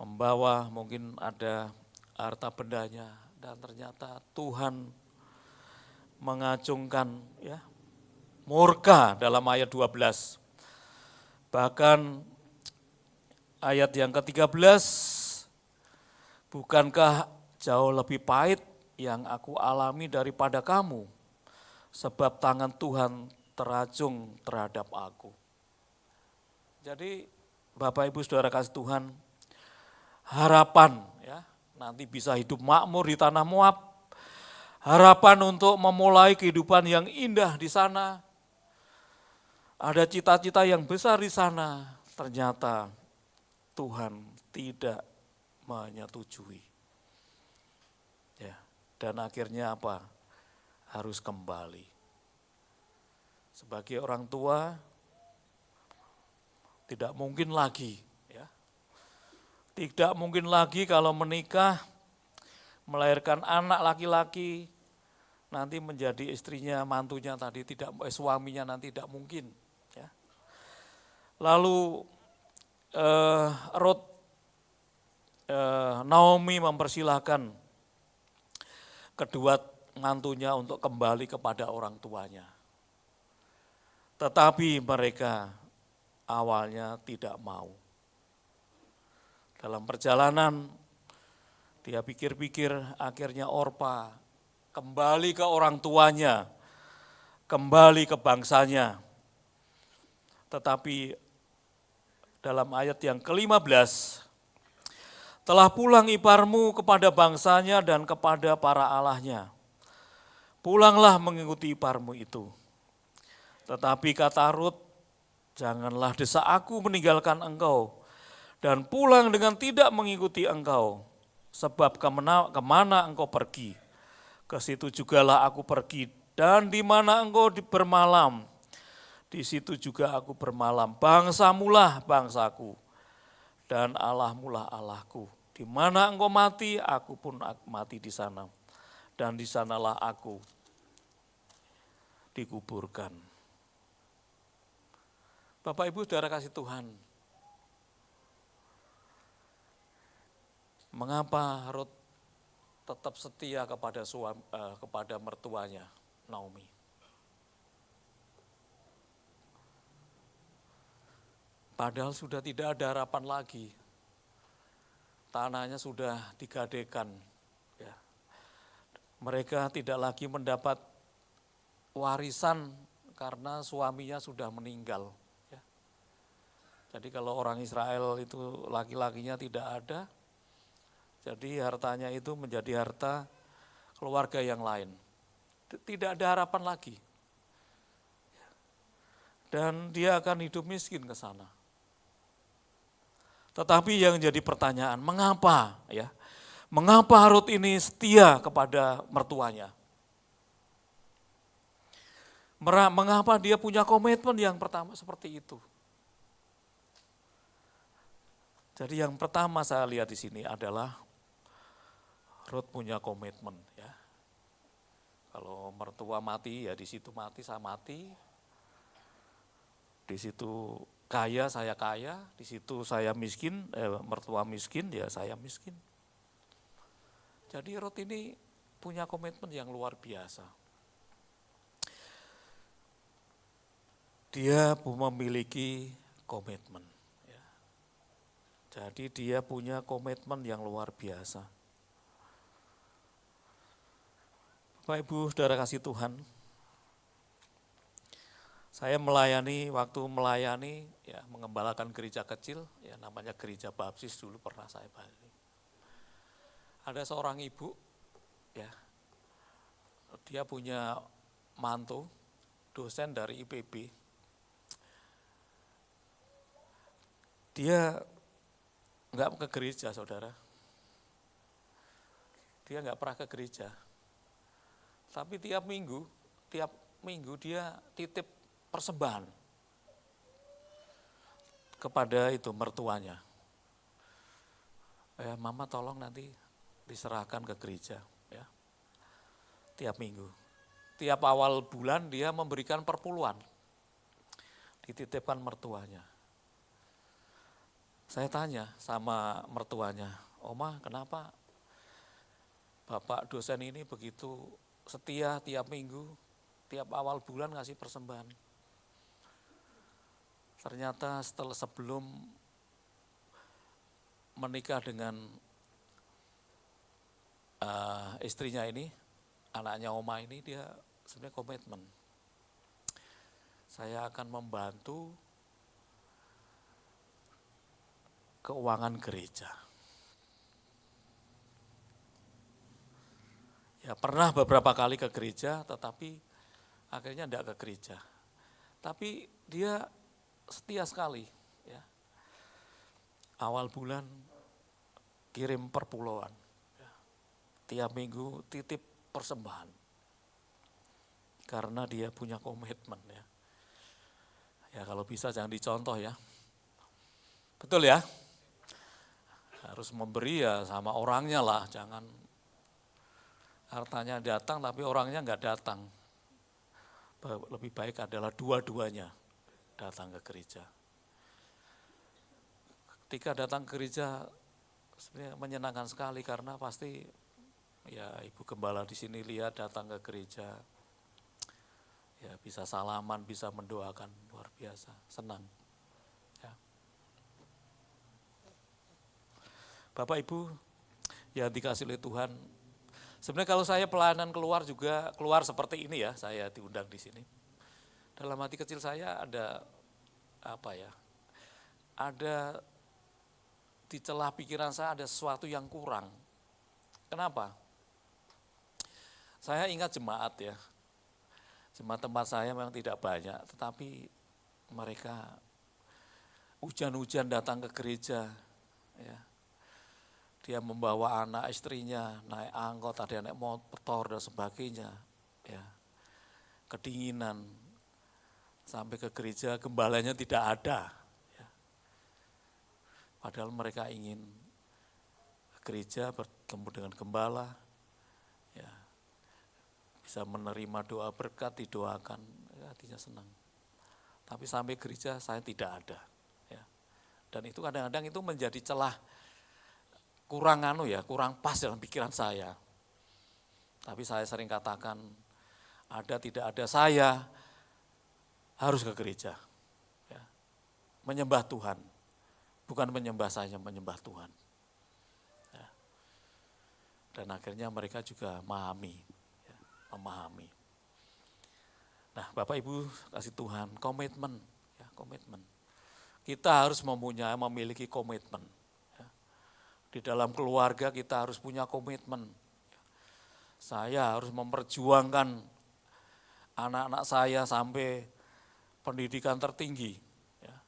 membawa mungkin ada harta bendanya, dan ternyata Tuhan mengacungkan, ya, murka dalam ayat 12. Bahkan ayat yang ke-13, bukankah jauh lebih pahit yang aku alami daripada kamu, sebab tangan Tuhan teracung terhadap aku. Jadi Bapak Ibu Saudara kasih Tuhan, harapan, ya, nanti bisa hidup makmur di tanah Moab, harapan untuk memulai kehidupan yang indah di sana, ada cita-cita yang besar di sana, ternyata Tuhan tidak menyetujui. Ya, dan akhirnya apa? Harus kembali. Sebagai orang tua, tidak mungkin lagi, ya. Tidak mungkin lagi kalau menikah, melahirkan anak laki-laki, nanti menjadi istrinya, mantunya tadi suaminya nanti tidak mungkin, ya. Lalu Naomi mempersilahkan kedua mantunya untuk kembali kepada orang tuanya. Tetapi mereka awalnya tidak mau. Dalam perjalanan dia pikir-pikir, akhirnya Orpa kembali ke orang tuanya, kembali ke bangsanya. Tetapi dalam ayat yang ke-15, telah pulang iparmu kepada bangsanya dan kepada para allahnya. Pulanglah mengikuti iparmu itu. Tetapi kata Rut, janganlah desak aku meninggalkan engkau dan pulang dengan tidak mengikuti engkau. Sebab kemana engkau pergi, ke situ jugalah aku pergi, dan di mana engkau bermalam, di situ juga aku bermalam. Bangsamulah bangsaku, dan Allahmulah Allahku. Di mana engkau mati, aku pun mati di sana. Dan di sanalah aku dikuburkan. Bapak Ibu Saudara kasih Tuhan, mengapa Rut tetap setia kepada mertuanya Naomi? Padahal sudah tidak ada harapan lagi. Tanahnya sudah digadaikan. Ya. Mereka tidak lagi mendapat warisan karena suaminya sudah meninggal. Ya. Jadi kalau orang Israel itu laki-lakinya tidak ada, jadi hartanya itu menjadi harta keluarga yang lain. Tidak ada harapan lagi. Dan dia akan hidup miskin ke sana. Tetapi yang jadi pertanyaan, mengapa ya? Mengapa Ruth ini setia kepada mertuanya? Mengapa dia punya komitmen yang pertama seperti itu? Jadi yang pertama saya lihat di sini adalah Ruth punya komitmen ya. Kalau mertua mati ya di situ mati saya mati. Di situ kaya saya kaya, di situ saya miskin, mertua miskin ya saya miskin. Jadi Ruth ini punya komitmen yang luar biasa. Dia memiliki komitmen. Ya. Jadi dia punya komitmen yang luar biasa. Bapak Ibu Saudara kasih Tuhan, saya waktu melayani ya mengembalakan gereja kecil, ya namanya gereja baptis dulu pernah saya balik. Ada seorang ibu, ya, dia punya mantu, dosen dari IPB. Dia enggak ke gereja, saudara. Dia enggak pernah ke gereja. Tapi tiap minggu dia titip persembahan kepada itu mertuanya. Mama tolong nanti diserahkan ke gereja ya. Tiap minggu. Tiap awal bulan dia memberikan perpuluhan. Dititipkan mertuanya. Saya tanya sama mertuanya, "Oma, kenapa Bapak dosen ini begitu setia tiap minggu, tiap awal bulan ngasih persembahan?" Ternyata sebelum menikah dengan istrinya ini, anaknya Oma ini, dia sebenarnya komitmen. Saya akan membantu keuangan gereja. Ya pernah beberapa kali ke gereja, tetapi akhirnya tidak ke gereja. Tapi dia setia sekali. Ya. Awal bulan kirim perpuluhan. Ya. Tiap minggu titip persembahan. Karena dia punya komitmen. Ya, ya kalau bisa jangan dicontoh ya. Betul ya? Harus memberi ya sama orangnya lah, jangan hartanya datang tapi orangnya enggak datang. Lebih baik adalah dua-duanya datang ke gereja. Ketika datang ke gereja sebenarnya menyenangkan sekali karena pasti ya Ibu Gembala di sini lihat datang ke gereja, ya bisa salaman, bisa mendoakan, luar biasa, senang. Ya. Bapak Ibu yang dikasih oleh Tuhan, sebenarnya kalau saya pelayanan keluar seperti ini ya, saya diundang di sini. Dalam hati kecil saya ada ada di celah pikiran saya ada sesuatu yang kurang. Kenapa? Saya ingat jemaat ya, jemaat tempat saya memang tidak banyak, tetapi mereka hujan-hujan datang ke gereja, ya. Dia membawa anak istrinya, naik angkot, ada yang naik motor dan sebagainya, ya. Kedinginan, sampai ke gereja gembalanya tidak ada. Ya. Padahal mereka ingin ke gereja bertemu dengan gembala, ya. Bisa menerima doa berkat, didoakan, ya, hatinya senang. Tapi sampai gereja saya tidak ada. Ya. Dan itu kadang-kadang itu menjadi celah kurang pas dalam pikiran saya. Tapi saya sering katakan, tidak ada saya harus ke gereja. Ya. Menyembah Tuhan, bukan menyembah saya, menyembah Tuhan. Ya. Dan akhirnya mereka juga memahami. Nah Bapak Ibu kasih Tuhan, komitmen. Ya, komitmen. Kita harus memiliki komitmen. Di dalam keluarga kita harus punya komitmen. Saya harus memperjuangkan anak-anak saya sampai pendidikan tertinggi. Ya.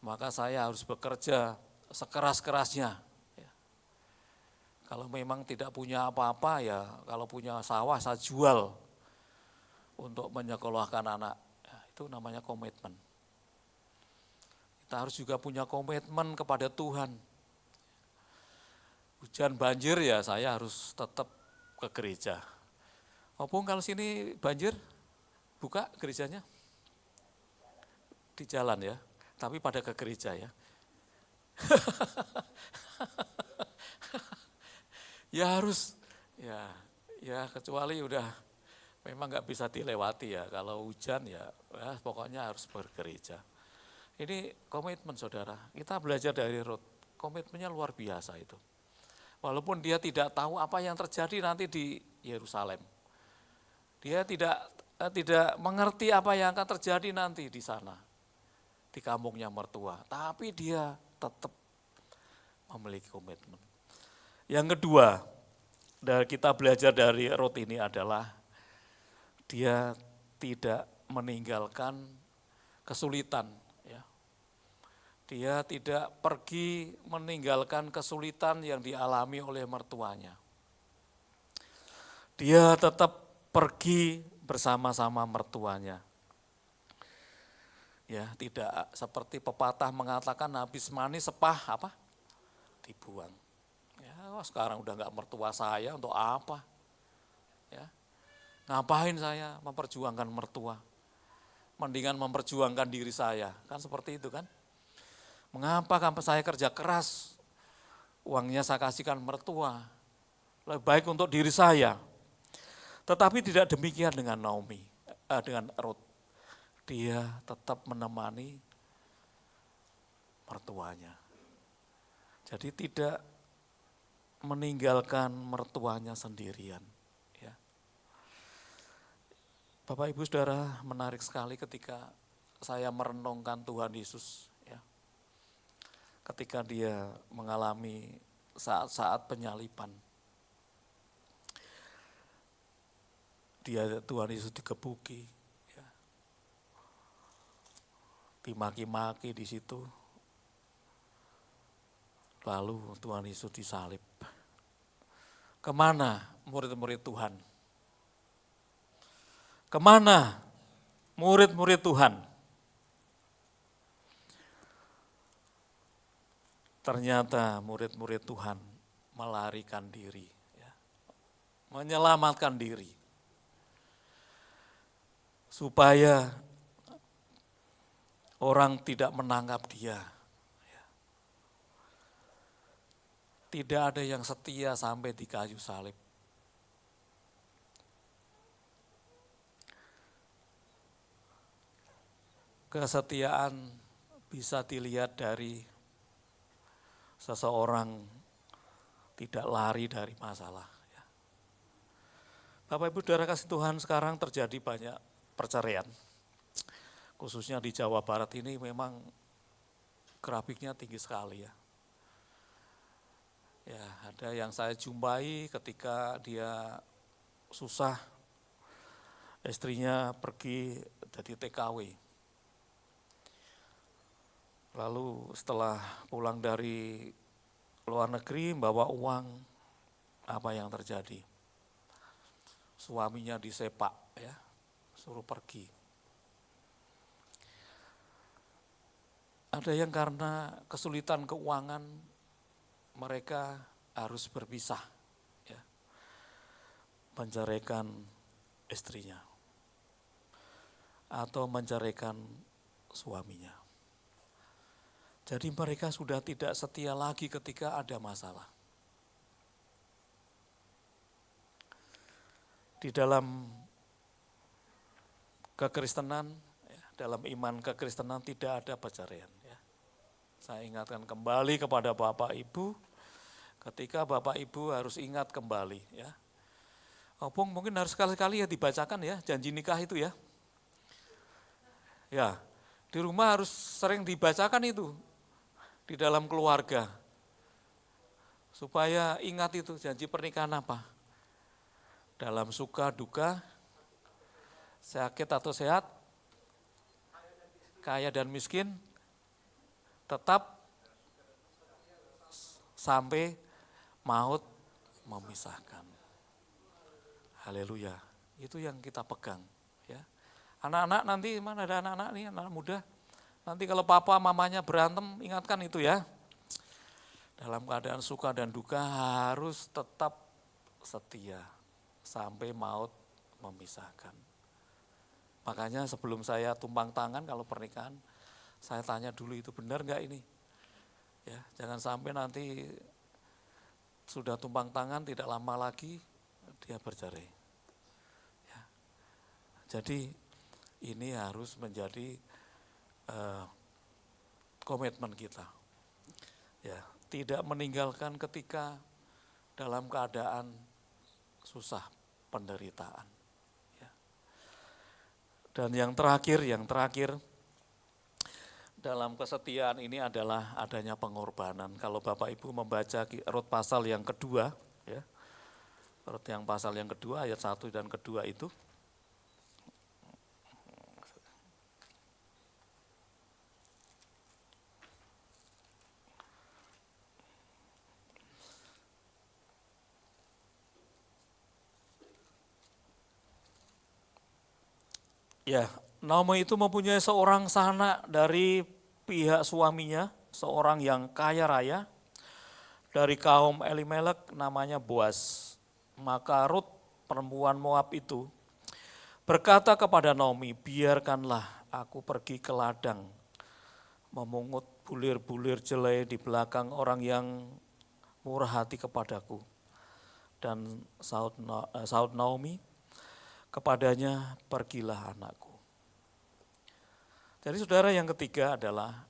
maka saya harus bekerja sekeras-kerasnya. Ya. Kalau memang tidak punya apa-apa ya, kalau punya sawah saya jual untuk menyekolahkan anak. Ya, itu namanya komitmen. Kita harus juga punya komitmen kepada Tuhan. Hujan banjir ya saya harus tetap ke gereja. Opung kalau sini banjir, buka gerejanya? Di jalan ya, tapi pada ke gereja ya. Ya harus, ya kecuali udah memang nggak bisa dilewati ya. Kalau hujan ya pokoknya harus bergereja. Ini komitmen saudara, kita belajar dari Ruth, komitmennya luar biasa itu. Walaupun dia tidak tahu apa yang terjadi nanti di Yerusalem. Dia tidak mengerti apa yang akan terjadi nanti di sana, di kampungnya mertua. Tapi dia tetap memiliki komitmen. Yang kedua, kita belajar dari Ruth ini adalah dia tidak meninggalkan kesulitan. Ya. Dia tidak pergi meninggalkan kesulitan yang dialami oleh mertuanya. Dia tetap pergi bersama-sama mertuanya. Ya, tidak seperti pepatah mengatakan habis manis sepah apa? Dibuang. Ya, sekarang udah enggak mertua saya untuk apa? Ya. Ngapain saya memperjuangkan mertua? Mendingan memperjuangkan diri saya. Kan seperti itu kan? Mengapa saya kerja keras? Uangnya saya kasihkan mertua. Lebih baik untuk diri saya. Tetapi tidak demikian dengan dengan Ruth. Dia tetap menemani mertuanya. Jadi tidak meninggalkan mertuanya sendirian. Ya. Bapak Ibu Saudara, menarik sekali ketika saya merenungkan Tuhan Yesus. Ya. Ketika dia mengalami saat-saat penyaliban. Tuhan Yesus dikebuki, ya. Dimaki-maki di situ. Lalu Tuhan Yesus disalib. Kemana murid-murid Tuhan? Kemana murid-murid Tuhan? Ternyata murid-murid Tuhan melarikan diri, ya. Menyelamatkan diri. Supaya orang tidak menangkap dia. Tidak ada yang setia sampai di kayu salib. Kesetiaan bisa dilihat dari seseorang tidak lari dari masalah. Bapak Ibu Saudara kasih Tuhan, sekarang terjadi banyak perceraian. Khususnya di Jawa Barat ini memang grafiknya tinggi sekali ya. Ya, ada yang saya jumpai ketika dia susah, istrinya pergi jadi TKW. Lalu setelah pulang dari luar negeri bawa uang, apa yang terjadi? Suaminya disepak ya, suruh pergi. Ada yang karena kesulitan keuangan mereka harus berpisah, ya, menceraikan istrinya atau menceraikan suaminya. Jadi mereka sudah tidak setia lagi ketika ada masalah. Di dalam kekristenan, dalam iman kekristenan tidak ada perceraian. Ya. Saya ingatkan kembali kepada Bapak Ibu, ketika Bapak Ibu harus ingat kembali. Ya. Opung mungkin harus sekali-kali ya dibacakan ya janji nikah itu ya. Ya, di rumah harus sering dibacakan itu di dalam keluarga. Supaya ingat itu janji pernikahan apa. Dalam suka duka, sakit atau sehat, kaya dan miskin, tetap sampai maut memisahkan. Haleluya. Itu yang kita pegang, ya. Anak-anak nanti, mana ada anak-anak nih, anak muda. Nanti kalau papa mamanya berantem, ingatkan itu ya. Dalam keadaan suka dan duka harus tetap setia sampai maut memisahkan. Makanya sebelum saya tumpang tangan kalau pernikahan, saya tanya dulu itu benar enggak ini? Ya, jangan sampai nanti sudah tumpang tangan tidak lama lagi dia bercerai. Jadi ini harus menjadi komitmen kita, ya, tidak meninggalkan ketika dalam keadaan susah, penderitaan. Ya. Dan yang terakhir dalam kesetiaan ini adalah adanya pengorbanan. Kalau Bapak Ibu membaca Rut pasal yang kedua, ya, Rut yang pasal yang kedua ayat 1 dan kedua itu. Ya, Naomi itu mempunyai seorang sanak dari pihak suaminya, seorang yang kaya raya, dari kaum Elimelek namanya Boas. Maka Rut, perempuan Moab itu, berkata kepada Naomi, biarkanlah aku pergi ke ladang, memungut bulir-bulir jelai di belakang orang yang murah hati kepadaku. Dan saud Naomi, kepadanya pergilah anakku. Jadi saudara, yang ketiga adalah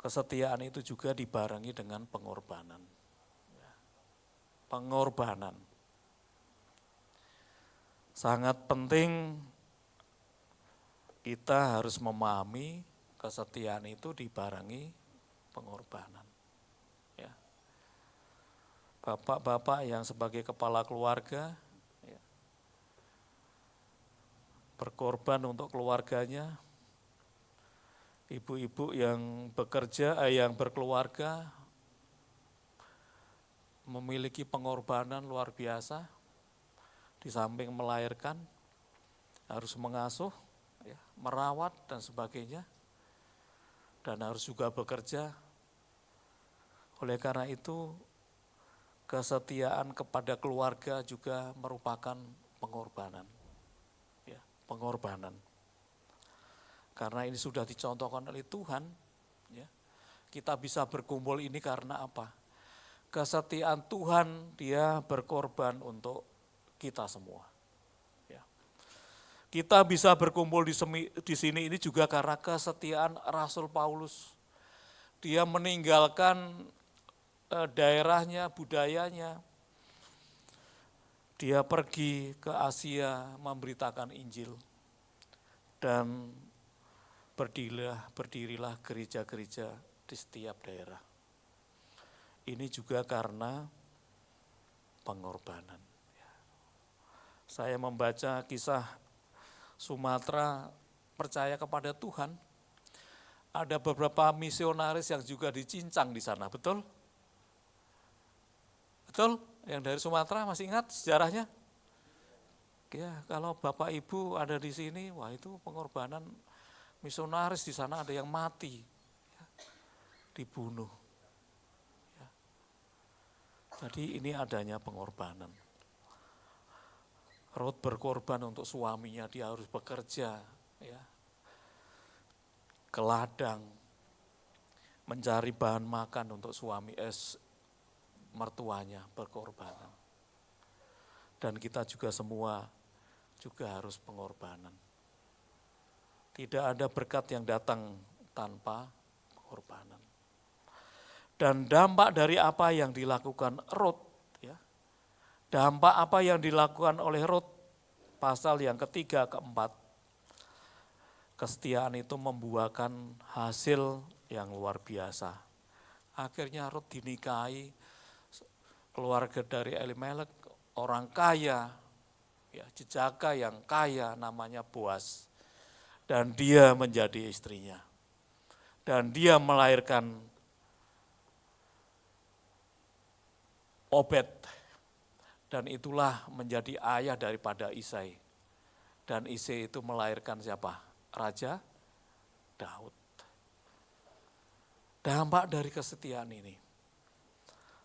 kesetiaan itu juga dibarengi dengan pengorbanan. Pengorbanan. Sangat penting kita harus memahami kesetiaan itu dibarengi pengorbanan. Ya. Bapak-bapak yang sebagai kepala keluarga, berkorban untuk keluarganya, ibu-ibu yang bekerja, yang berkeluarga, memiliki pengorbanan luar biasa, di samping melahirkan, harus mengasuh, ya, merawat dan sebagainya, dan harus juga bekerja. Oleh karena itu, kesetiaan kepada keluarga juga merupakan pengorbanan. Pengorbanan. Karena ini sudah dicontohkan oleh Tuhan, ya, kita bisa berkumpul ini karena apa? Kesetiaan Tuhan, dia berkorban untuk kita semua. Ya. Kita bisa berkumpul di sini ini juga karena kesetiaan Rasul Paulus. Dia meninggalkan daerahnya, budayanya. Dia pergi ke Asia memberitakan Injil, dan berdirilah gereja-gereja di setiap daerah. Ini juga karena pengorbanan. Saya membaca kisah Sumatera percaya kepada Tuhan, ada beberapa misionaris yang juga dicincang di sana, betul? Betul? Yang dari Sumatera masih ingat sejarahnya? Ya, kalau Bapak Ibu ada di sini, wah itu pengorbanan misionaris, di sana ada yang mati, ya, dibunuh. Ya. Jadi ini adanya pengorbanan. Rut berkorban untuk suaminya, dia harus bekerja, ya, ke ladang, mencari bahan makan untuk suami mertuanya, berkorbanan. Dan kita juga semua juga harus pengorbanan. Tidak ada berkat yang datang tanpa pengorbanan. Dan dampak dari apa yang dilakukan Rut, ya, dampak apa yang dilakukan oleh Rut, pasal yang ketiga, keempat, kesetiaan itu membuahkan hasil yang luar biasa. Akhirnya Rut dinikahi keluarga dari Elimelek, orang kaya, ya, jejaka yang kaya namanya Boas, dan dia menjadi istrinya. Dan dia melahirkan Obed. Dan itulah menjadi ayah daripada Isai. Dan Isai itu melahirkan siapa? Raja Daud. Dampak dari kesetiaan ini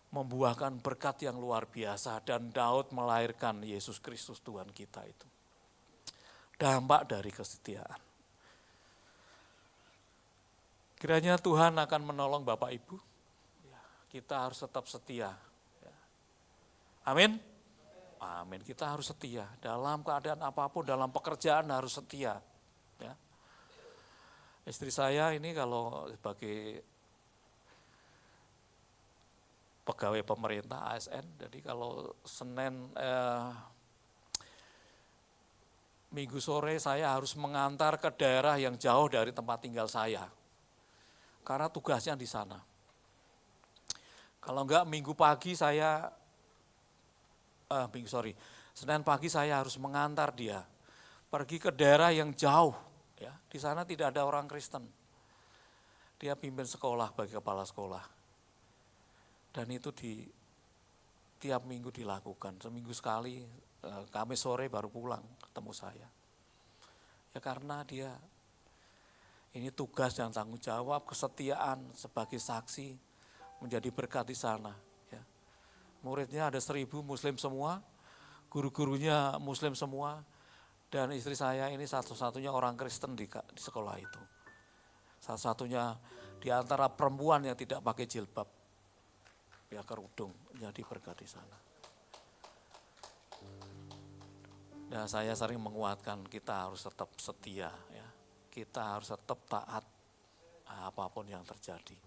membuahkan berkat yang luar biasa, dan Daud melahirkan Yesus Kristus Tuhan kita itu. Dampak dari kesetiaan. Kiranya Tuhan akan menolong Bapak Ibu. Kita harus tetap setia. Amin. Amin. Kita harus setia dalam keadaan apapun, dalam pekerjaan harus setia. Ya. Istri saya ini kalau sebagai pegawai pemerintah ASN, jadi kalau Minggu sore saya harus mengantar ke daerah yang jauh dari tempat tinggal saya, karena tugasnya di sana. Kalau enggak Minggu pagi Senin pagi saya harus mengantar dia pergi ke daerah yang jauh, ya. Di sana tidak ada orang Kristen. Dia pimpin sekolah bagi kepala sekolah. Dan itu tiap minggu dilakukan, seminggu sekali, Kamis sore baru pulang ketemu saya. Ya karena dia ini tugas dan tanggung jawab, kesetiaan sebagai saksi menjadi berkat di sana. Ya. Muridnya ada 1.000 Muslim semua, guru-gurunya Muslim semua, dan istri saya ini satu-satunya orang Kristen di sekolah itu. Satu-satunya di antara perempuan yang tidak pakai jilbab. Ya kerudung, jadi berkat di sana. Dan saya sering menguatkan kita harus tetap setia, ya. Kita harus tetap taat apapun yang terjadi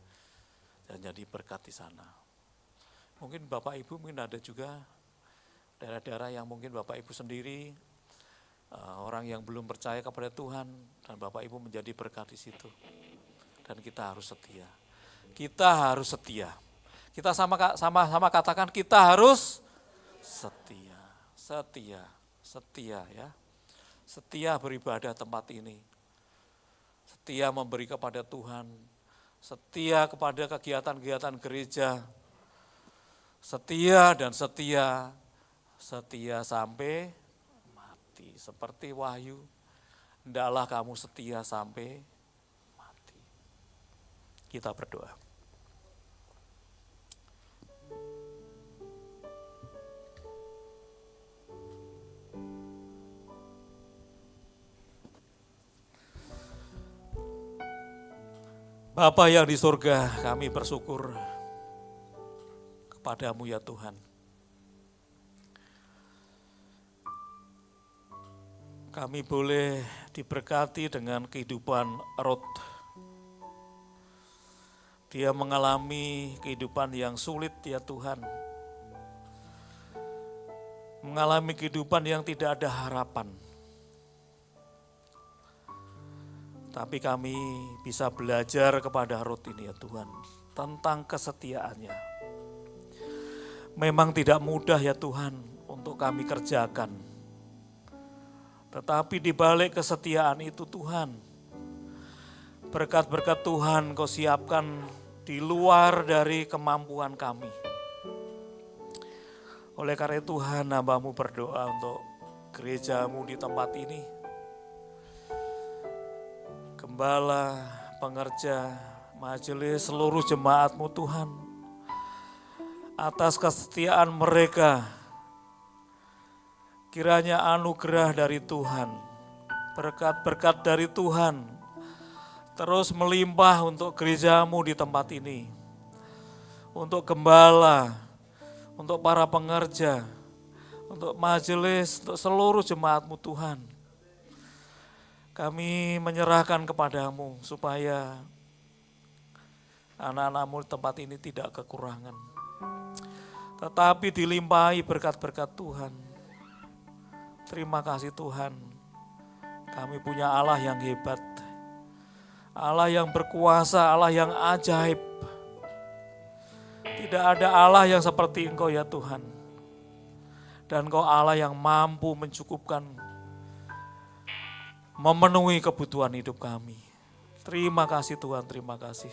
dan jadi berkat di sana. Mungkin Bapak Ibu mungkin ada juga daerah-daerah yang mungkin Bapak Ibu sendiri orang yang belum percaya kepada Tuhan, dan Bapak Ibu menjadi berkat di situ. Dan kita harus setia. Kita harus setia. Kita sama-sama katakan kita harus setia, setia ya. Setia beribadah tempat ini. Setia memberi kepada Tuhan. Setia kepada kegiatan-kegiatan gereja. Setia dan setia. Setia sampai mati. Seperti Wahyu, hendaklah kamu setia sampai mati. Kita berdoa. Bapa yang di surga, kami bersyukur kepadamu ya Tuhan. Kami boleh diberkati dengan kehidupan Ruth. Dia mengalami kehidupan yang sulit ya Tuhan. Mengalami kehidupan yang tidak ada harapan. Tapi kami bisa belajar kepada Ruth ini ya Tuhan, tentang kesetiaannya. Memang tidak mudah ya Tuhan untuk kami kerjakan. Tetapi di balik kesetiaan itu Tuhan, berkat-berkat Tuhan Kau siapkan di luar dari kemampuan kami. Oleh karena Tuhan, hamba-Mu berdoa untuk gereja-Mu di tempat ini. Gembala, pengerja, majelis, seluruh jemaat-Mu Tuhan, atas kesetiaan mereka, kiranya anugerah dari Tuhan, berkat-berkat dari Tuhan, terus melimpah untuk gereja-Mu di tempat ini, untuk gembala, untuk para pengerja, untuk majelis, untuk seluruh jemaat-Mu Tuhan. Kami menyerahkan kepadamu supaya anak-anak-Mu di tempat ini tidak kekurangan, tetapi dilimpahi berkat-berkat Tuhan. Terima kasih Tuhan, kami punya Allah yang hebat, Allah yang berkuasa, Allah yang ajaib. Tidak ada Allah yang seperti Engkau ya Tuhan. Dan Engkau Allah yang mampu mencukupkan, memenuhi kebutuhan hidup kami. Terima kasih Tuhan, terima kasih.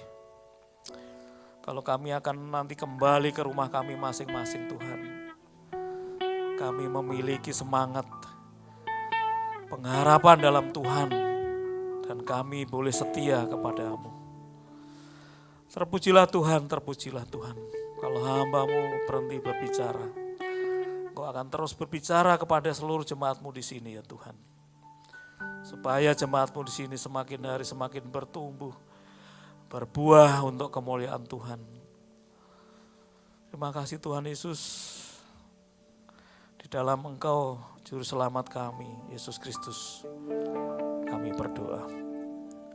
Kalau kami akan nanti kembali ke rumah kami masing-masing Tuhan, kami memiliki semangat, pengharapan dalam Tuhan, dan kami boleh setia kepadamu. Terpujilah Tuhan, terpujilah Tuhan. Kalau hamba-Mu berhenti berbicara, Engkau akan terus berbicara kepada seluruh jemaat-Mu di sini ya Tuhan. Supaya jemaat-Mu di sini semakin hari semakin bertumbuh, berbuah untuk kemuliaan Tuhan. Terima kasih Tuhan Yesus. Di dalam Engkau, Juru Selamat kami, Yesus Kristus, kami berdoa.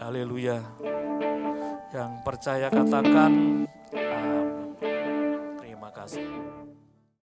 Haleluya. Yang percaya katakan amin. Terima kasih.